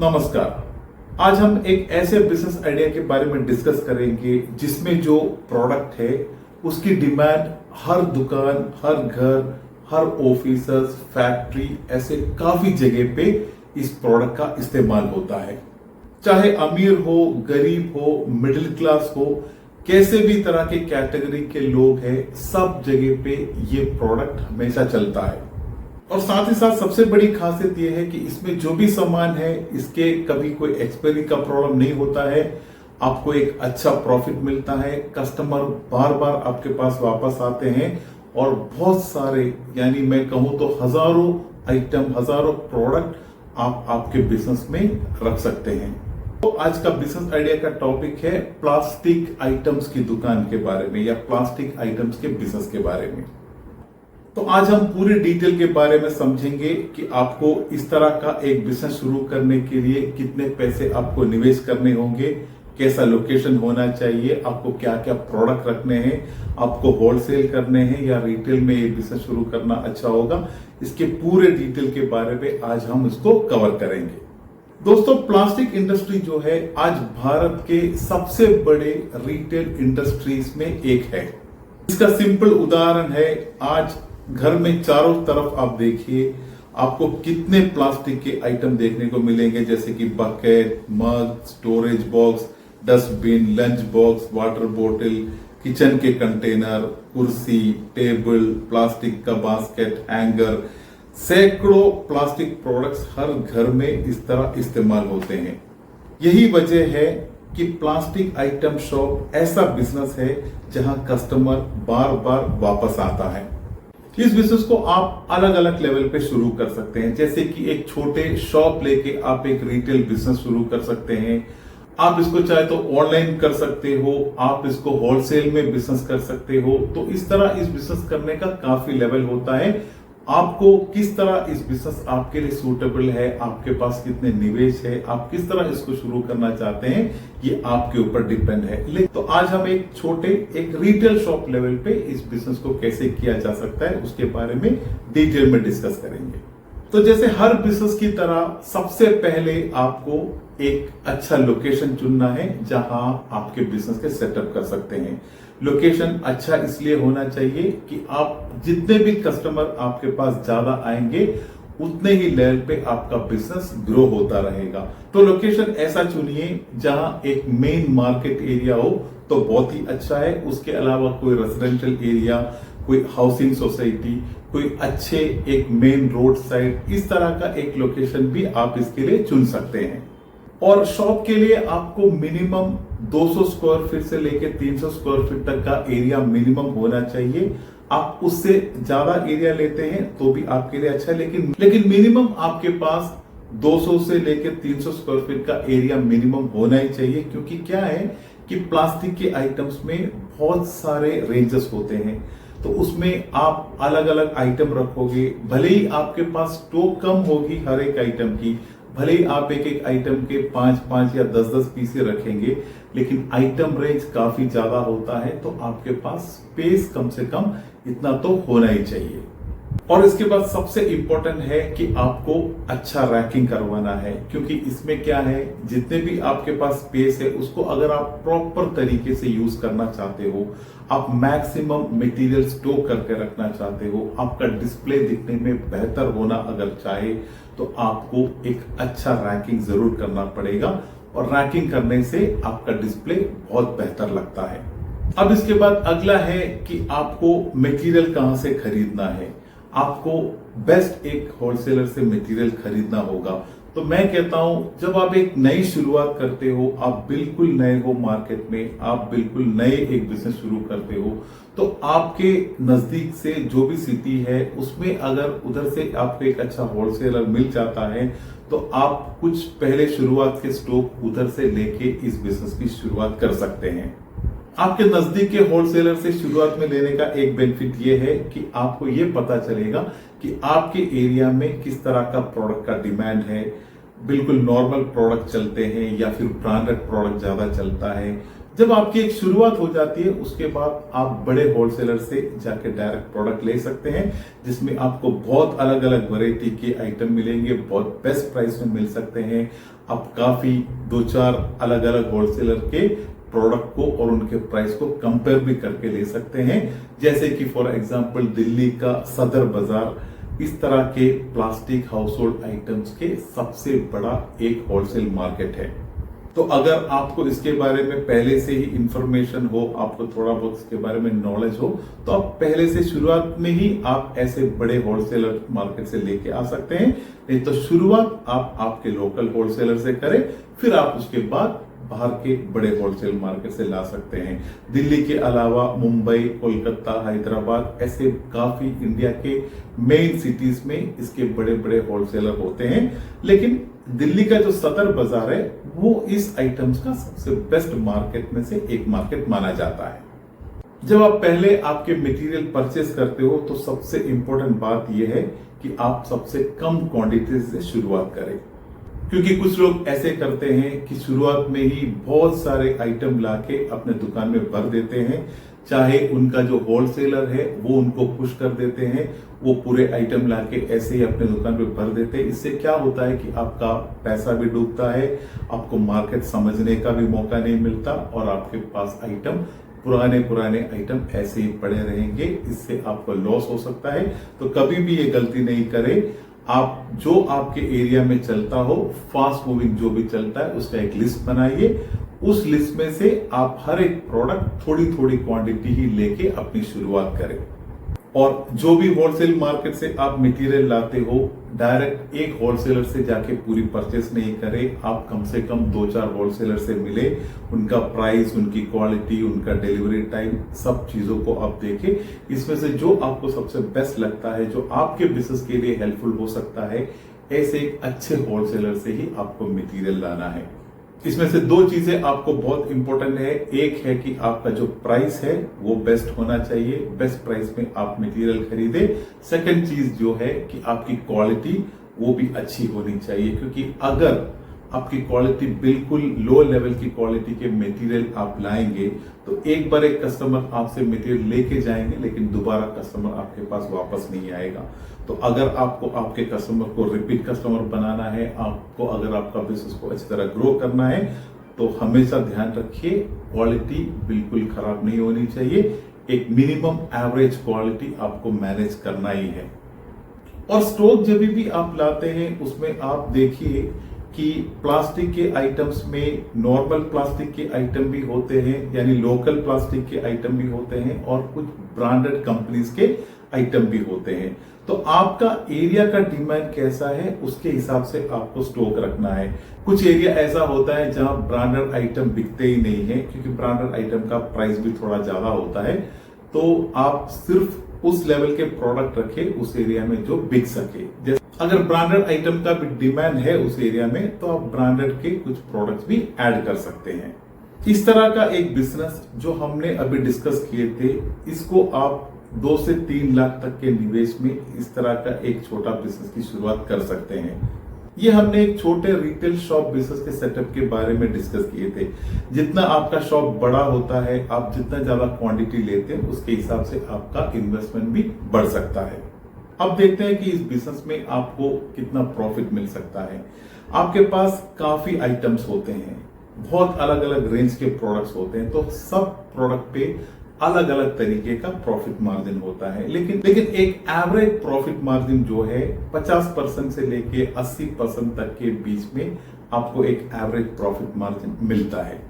नमस्कार। आज हम एक ऐसे बिजनेस आइडिया के बारे में डिस्कस करेंगे जिसमें जो प्रोडक्ट है उसकी डिमांड हर दुकान, हर घर, हर ऑफिसर्स, फैक्ट्री, ऐसे काफी जगह पे इस प्रोडक्ट का इस्तेमाल होता है। चाहे अमीर हो, गरीब हो, मिडिल क्लास हो, कैसे भी तरह के कैटेगरी के लोग हैं, सब जगह पे ये प्रोडक्ट हमेशा चलता है। और साथ ही साथ सबसे बड़ी खासियत यह है कि इसमें जो भी सामान है इसके कभी कोई एक्सपायरी का प्रॉब्लम नहीं होता है। आपको एक अच्छा प्रॉफिट मिलता है, कस्टमर बार बार आपके पास वापस आते हैं और बहुत सारे, यानी मैं कहूं तो हजारों आइटम, हजारों प्रोडक्ट आप आपके बिजनेस में रख सकते हैं। तो आज का बिजनेस आइडिया का टॉपिक है प्लास्टिक आइटम्स की दुकान के बारे में या प्लास्टिक आइटम्स के बिजनेस के बारे में। तो आज हम पूरी डिटेल के बारे में समझेंगे कि आपको इस तरह का एक बिजनेस शुरू करने के लिए कितने पैसे आपको निवेश करने होंगे, कैसा लोकेशन होना चाहिए, आपको क्या क्या प्रोडक्ट रखने हैं, आपको होलसेल करने हैं या रिटेल में ये बिजनेस शुरू करना अच्छा होगा। इसके पूरे डिटेल के बारे में आज हम इसको कवर करेंगे। दोस्तों, प्लास्टिक इंडस्ट्री जो है आज भारत के सबसे बड़े रिटेल इंडस्ट्रीज में एक है। इसका सिंपल उदाहरण है, आज घर में चारों तरफ आप देखिए, आपको कितने प्लास्टिक के आइटम देखने को मिलेंगे, जैसे कि bucket, mug, storage box, dustbin, lunch box, water बोतल, किचन के कंटेनर, कुर्सी, टेबल, प्लास्टिक का बास्केट, हैंगर, सैकड़ों प्लास्टिक प्रोडक्ट्स हर घर में इस तरह इस्तेमाल होते हैं। यही वजह है कि प्लास्टिक आइटम शॉप ऐसा बिजनेस है जहां कस्टमर बार बार वापस आता है। इस बिजनेस को आप अलग अलग लेवल पे शुरू कर सकते हैं, जैसे कि एक छोटे शॉप लेके आप एक रिटेल बिजनेस शुरू कर सकते हैं। आप इसको चाहे तो ऑनलाइन कर सकते हो, आप इसको होलसेल में बिजनेस कर सकते हो। तो इस तरह इस बिजनेस करने का काफी लेवल होता है। आपको किस तरह इस बिजनेस आपके लिए सूटेबल है, आपके पास कितने निवेश है, आप किस तरह इसको शुरू करना चाहते हैं, ये आपके ऊपर डिपेंड है। तो आज हम एक रिटेल शॉप लेवल पे इस बिजनेस को कैसे किया जा सकता है उसके बारे में डिटेल में डिस्कस करेंगे। तो जैसे हर बिजनेस की तरह सबसे पहले आपको एक अच्छा लोकेशन चुनना है जहां आपके बिजनेस के सेटअप कर सकते हैं। लोकेशन अच्छा इसलिए होना चाहिए कि आप जितने भी कस्टमर आपके पास ज्यादा आएंगे उतने ही लेवल पे आपका बिजनेस ग्रो होता रहेगा। तो लोकेशन ऐसा चुनिए जहां एक मेन मार्केट एरिया हो तो बहुत ही अच्छा है। उसके अलावा कोई रेजिडेंशियल एरिया, कोई हाउसिंग सोसाइटी, कोई अच्छे एक मेन रोड साइड, इस तरह का एक लोकेशन भी आप इसके लिए चुन सकते हैं। और शॉप के लिए आपको मिनिमम 200 स्क्वायर फीट से लेकर 300 स्क्वायर फीट तक का एरिया मिनिमम होना चाहिए। आप उससे ज्यादा एरिया लेते हैं तो भी आपके लिए अच्छा है, लेकिन मिनिमम आपके पास 200 से लेकर 300 स्क्वायर फीट का एरिया मिनिमम होना ही चाहिए। क्योंकि क्या है कि प्लास्टिक के आइटम्स में बहुत सारे रेंजेस होते हैं, तो उसमें आप अलग अलग आइटम रखोगे। भले ही आपके पास स्टॉक कम होगी हर एक आइटम की, भले ही आप एक एक आइटम के 5-5 या 10-10 पीसे रखेंगे, लेकिन आइटम रेंज काफी ज्यादा होता है तो आपके पास स्पेस कम से कम इतना तो होना ही चाहिए। और इसके बाद सबसे इंपॉर्टेंट है कि आपको अच्छा रैकिंग करवाना है, क्योंकि इसमें क्या है, जितने भी आपके पास स्पेस है उसको अगर आप प्रॉपर तरीके से यूज करना चाहते हो, आप मैक्सिमम मटेरियल स्टोर करके रखना चाहते हो, आपका डिस्प्ले दिखने में बेहतर होना अगर चाहे तो आपको एक अच्छा रैकिंग जरूर करना पड़ेगा। और रैकिंग करने से आपका डिस्प्ले बहुत बेहतर लगता है। अब इसके बाद अगला है कि आपको मटेरियल कहां से खरीदना है। आपको बेस्ट एक होलसेलर से मटेरियल खरीदना होगा। तो मैं कहता हूं, जब आप एक नई शुरुआत करते हो, आप बिल्कुल नए हो मार्केट में, आप बिल्कुल नए एक बिजनेस शुरू करते हो, तो आपके नजदीक से जो भी सिटी है उसमें अगर उधर से आपको एक अच्छा होलसेलर मिल जाता है तो आप कुछ पहले शुरुआत के स्टॉक उधर से लेके इस बिजनेस की शुरुआत कर सकते हैं। आपके नजदीक के होलसेलर से शुरुआत में लेने का एक बेनिफिट ये है कि आपको ये पता चलेगा कि आपके एरिया में किस तरह का प्रोडक्ट का डिमांड है। बिल्कुल नॉर्मल प्रोडक्ट चलते हैं या फिर ब्रांडेड प्रोडक्ट ज्यादा चलता है। जब आपकी एक शुरुआत हो जाती है उसके बाद आप बड़े होलसेलर से जाके डायरेक्ट प्रोडक्ट ले सकते हैं, जिसमें आपको बहुत अलग अलग वैरायटी के आइटम मिलेंगे, बहुत बेस्ट प्राइस में मिल सकते हैं। आप काफी 2-4 अलग अलग होलसेलर के प्रोडक्ट को और उनके प्राइस को कंपेयर भी करके ले सकते हैं। जैसे कि फॉर एग्जांपल दिल्ली का सदर बाजार इस तरह के प्लास्टिक हाउस होल्ड आइटम्स के सबसे बड़ा एक होलसेल मार्केट है। तो अगर आपको इसके बारे में पहले से ही इंफॉर्मेशन हो, आपको थोड़ा बहुत इसके बारे में नॉलेज हो, तो आप पहले से शुरुआत में ही आप ऐसे बड़े होलसेलर मार्केट से लेके आ सकते हैं। नहीं तो शुरुआत आप आपके लोकल होलसेलर से करें, फिर आप उसके बाद बाहर के बड़े होलसेल मार्केट से ला सकते हैं। दिल्ली के अलावा मुंबई, कोलकाता, हैदराबाद ऐसे काफी इंडिया के मेन सिटीज में इसके बड़े बड़े होलसेलर होते हैं। लेकिन दिल्ली का जो सदर बाजार है वो इस आइटम्स का सबसे बेस्ट मार्केट में से एक मार्केट माना जाता है। जब आप पहले आपके मटेरियल परचेस करते हो तो सबसे इंपॉर्टेंट बात यह है कि आप सबसे कम क्वांटिटी से शुरुआत करें, क्योंकि कुछ लोग ऐसे करते हैं कि शुरुआत में ही बहुत सारे आइटम लाके अपने दुकान में भर देते हैं। चाहे उनका जो होलसेलर है वो उनको पुश कर देते हैं, वो पूरे आइटम लाके ऐसे ही अपने दुकान पे भर देते हैं। इससे क्या होता है कि आपका पैसा भी डूबता है, आपको मार्केट समझने का भी मौका नहीं मिलता और आपके पास आइटम पुराने आइटम ऐसे ही पड़े रहेंगे। इससे आपको लॉस हो सकता है। तो कभी भी ये गलती नहीं करें। आप जो आपके एरिया में चलता हो, फास्ट मूविंग जो भी चलता है उसका एक लिस्ट बनाइए। उस लिस्ट में से आप हर एक प्रोडक्ट थोड़ी थोड़ी क्वांटिटी ही लेके अपनी शुरुआत करें। और जो भी होलसेल मार्केट से आप मटेरियल लाते हो, डायरेक्ट एक होलसेलर से जाके पूरी परचेस नहीं करें। आप कम से कम 2-4 होलसेलर से मिले, उनका प्राइस, उनकी क्वालिटी, उनका डिलीवरी टाइम, सब चीजों को आप देखें। इसमें से जो आपको सबसे बेस्ट लगता है, जो आपके बिजनेस के लिए हेल्पफुल हो सकता है, ऐसे एक अच्छे होलसेलर से ही आपको मटेरियल लाना है। इसमें से 2 चीजें आपको बहुत इंपॉर्टेंट है। एक है कि आपका जो प्राइस है वो बेस्ट होना चाहिए, बेस्ट प्राइस में आप मटेरियल खरीदे। सेकंड चीज जो है कि आपकी क्वालिटी वो भी अच्छी होनी चाहिए, क्योंकि अगर आपकी क्वालिटी बिल्कुल लो लेवल की क्वालिटी के मटेरियल आप लाएंगे तो एक बार एक कस्टमर आपसे मटेरियल लेके जाएंगे, लेकिन दोबारा कस्टमर आपके पास वापस नहीं आएगा। तो अगर आपको आपके कस्टमर को रिपीट कस्टमर बनाना है, आपको अगर आपका बिजनेस को अच्छी तरह ग्रो करना है, तो हमेशा ध्यान रखिए क्वालिटी बिल्कुल खराब नहीं होनी चाहिए। एक मिनिमम एवरेज क्वालिटी आपको मैनेज करना ही है। और स्टॉक जब भी आप लाते हैं उसमें आप देखिए कि प्लास्टिक के आइटम्स में नॉर्मल प्लास्टिक के आइटम भी होते हैं, यानी लोकल प्लास्टिक के आइटम भी होते हैं, और कुछ ब्रांडेड कंपनीज के आइटम भी होते हैं। तो आपका एरिया का डिमांड कैसा है उसके हिसाब से आपको स्टॉक रखना है। कुछ एरिया ऐसा होता है जहां ब्रांडेड आइटम बिकते ही नहीं है, क्योंकि ब्रांडेड आइटम का प्राइस भी थोड़ा ज्यादा होता है। तो आप सिर्फ उस लेवल के प्रोडक्ट रखें उस एरिया में जो बिक सके। जैसे अगर ब्रांडेड आइटम का भी डिमांड है उस एरिया में, तो आप ब्रांडेड के कुछ प्रोडक्ट्स भी ऐड कर सकते हैं। इस तरह का एक बिजनेस जो हमने अभी डिस्कस किए थे, इसको आप 2 से 3 लाख तक के निवेश में इस तरह का एक छोटा बिजनेस की शुरुआत कर सकते हैं। ये हमने एक छोटे रिटेल शॉप बिजनेस के सेटअप के बारे में डिस्कस किए थे। जितना आपका शॉप बड़ा होता है, आप जितना ज्यादा क्वांटिटी लेते हैं, उसके हिसाब से आपका इन्वेस्टमेंट भी बढ़ सकता है। अब देखते हैं कि इस बिजनेस में आपको कितना प्रॉफिट मिल सकता है। आपके पास काफी आइटम्स होते हैं, बहुत अलग अलग रेंज के प्रोडक्ट्स होते हैं, तो सब प्रोडक्ट पे अलग अलग तरीके का प्रॉफिट मार्जिन होता है। लेकिन एक एवरेज प्रॉफिट मार्जिन जो है 50% से लेके 80% तक के बीच में आपको एक एवरेज प्रॉफिट मार्जिन मिलता है।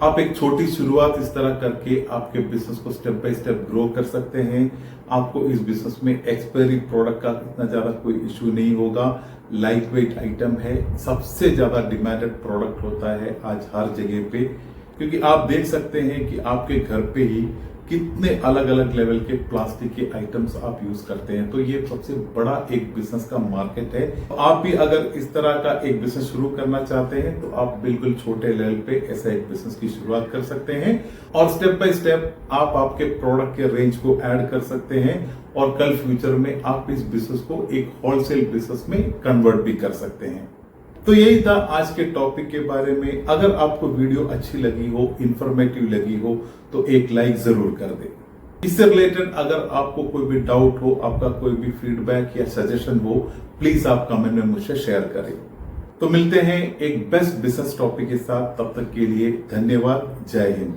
आप एक छोटी शुरुआत इस तरह करके आपके बिजनेस को स्टेप बाय स्टेप ग्रो कर सकते हैं। आपको इस बिजनेस में एक्सपायरी प्रोडक्ट का इतना ज्यादा कोई इश्यू नहीं होगा। लाइट वेट आइटम है, सबसे ज्यादा डिमांडेड प्रोडक्ट होता है आज हर जगह पे, क्योंकि आप देख सकते हैं कि आपके घर पे ही कितने अलग अलग लेवल के प्लास्टिक के आइटम्स आप यूज करते हैं। तो ये सबसे बड़ा एक बिजनेस का मार्केट है। तो आप भी अगर इस तरह का एक बिजनेस शुरू करना चाहते हैं तो आप बिल्कुल छोटे लेवल पे ऐसा एक बिजनेस की शुरुआत कर सकते हैं, और स्टेप बाय स्टेप आप आपके प्रोडक्ट के रेंज को ऐड कर सकते हैं, और कल फ्यूचर में आप इस बिजनेस को एक होलसेल बिजनेस में कन्वर्ट भी कर सकते हैं। तो यही था आज के टॉपिक के बारे में। अगर आपको वीडियो अच्छी लगी हो, इंफॉर्मेटिव लगी हो, तो एक लाइक जरूर कर दें। इससे रिलेटेड अगर आपको कोई भी डाउट हो, आपका कोई भी फीडबैक या सजेशन हो, प्लीज आप कमेंट में मुझसे शेयर करें। तो मिलते हैं एक बेस्ट बिजनेस टॉपिक के साथ। तब तक के लिए धन्यवाद। जय हिंद।